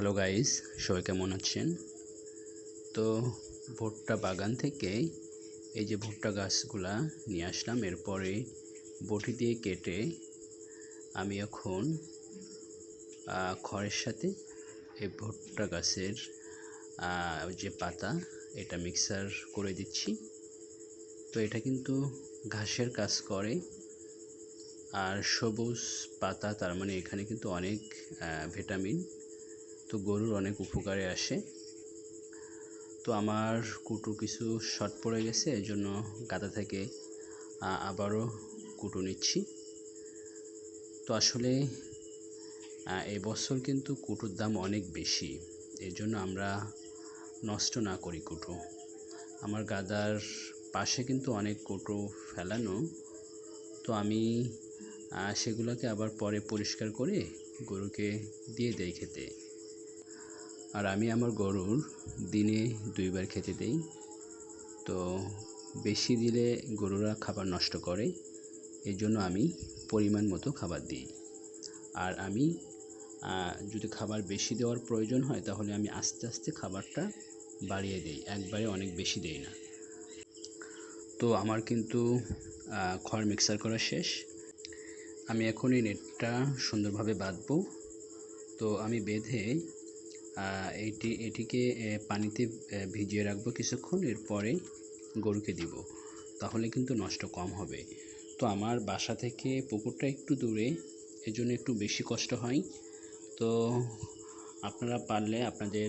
Hello guys, সবাই কেমন আছেন? তো ভুট্টা বাগান থেকে এই যে ভুট্টা গাছগুলা নিয়ে আসলাম। এরপরে বটি দিয়ে কেটে আমি এখন খড়ের সাথে এই ভুট্টা গাছের যে পাতা এটা মিক্সার করে দিচ্ছি। তো এটা কিন্তু ঘাসের কাজ করে, আর সবুজ পাতা তার মানে এখানে কিন্তু অনেক ভিটামিন, তো গরুর অনেক উপকারে আসে। তো আমার কুটু কিছু শর্ট পড়ে গেছে, এই জন্য গাদা থেকে আবারও কুটু নিচ্ছি। তো আসলে এই বছর কিন্তু কুটুর দাম অনেক বেশি, এই জন্য আমরা নষ্ট না করি কুটু। আমার গাদার পাশে কিন্তু অনেক কুটু ফেলানো, তো আমি সেগুলোকে আবার পরে পরিষ্কার করে গরুকে দিয়ে দেই খেতে। আর আমি আমার গরুর দিনে 2 বার খেতে দেই। তো বেশি দিলে গরুরা খাবার নষ্ট করে, এই জন্য আমি পরিমাণ মতো খাবার দিই। আর আমি যদি খাবার বেশি দেওয়ার প্রয়োজন হয় তাহলে আমি আস্তে আস্তে খাবারটা বাড়িয়ে দিই, একবারে অনেক বেশি দেই না। তো আমার কিন্তু খড় মিক্সার করা শেষ। আমি এখন এই নেটটা সুন্দরভাবে বাঁধবো। তো আমি বেঁধে এটিকে পানিতে ভিজিয়ে রাখবো কিছুক্ষণ, এরপরে গরুকে দিব, তাহলে কিন্তু নষ্ট কম হবে। তো আমার বাসা থেকে পুকুরটা একটু দূরে, এজন্য একটু বেশি কষ্ট হয়। তো আপনারা পারলে আপনাদের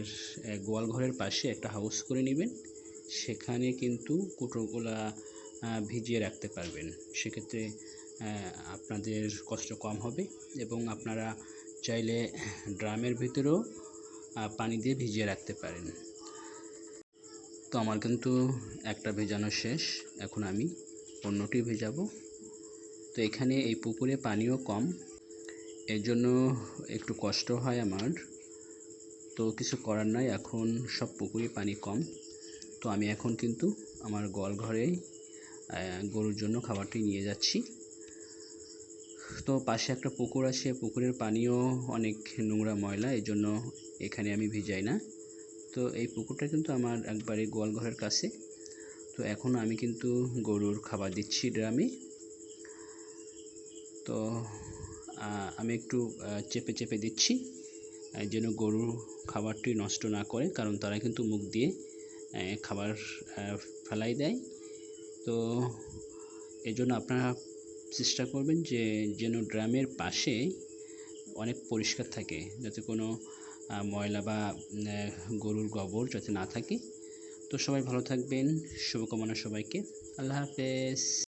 গোয়াল ঘরের পাশে একটা হাউস করে নেবেন, সেখানে কিন্তু কুটোগুলা ভিজিয়ে রাখতে পারবেন। সেক্ষেত্রে আপনাদের কষ্ট কম হবে, এবং আপনারা চাইলে ড্রামের ভিতরেও পানি দিয়ে ভিজিয়ে রাখতে পারেন। তো আমার কিন্তু একটা ভেজানো শেষ, এখন আমি অন্যটি ভেজাবো। তো এখানে এই পুকুরে পানিও কম, এর জন্য একটু কষ্ট হয় আমার। তো কিছু করার নাই, এখন সব পুকুরে পানি কম। তো আমি এখন কিন্তু আমার গোয়াল ঘরে গরুর জন্য খাবারটি নিয়ে যাচ্ছি। তো পাশে একটা পুকুর আছে, পুকুরের পানিও অনেক নোংরা ময়লা, এই জন্য এখানে আমি ভিজাই না। তো এই পুকুরটা কিন্তু আমার একবারে গোয়াল ঘরের কাছে। তো এখন আমি কিন্তু গরুর খাবার দিচ্ছি ড্রামে। তো আমি একটু চেপে চেপে দিচ্ছি যেন গরুর খাবারটি নষ্ট না করে, কারণ তারা কিন্তু মুখ দিয়ে খাবার ফেলাই দেয়। তো এই জন্য আপনারা চেষ্টা করবেন যে যেন ড্রামের পাশে অনেক পরিষ্কার থাকে, যাতে কোনো ময়লা বা গরুর গোবর যাতে না থাকে। তো সবাই ভালো থাকবেন, শুভকামনা সবাইকে। আল্লাহ হাফেজ।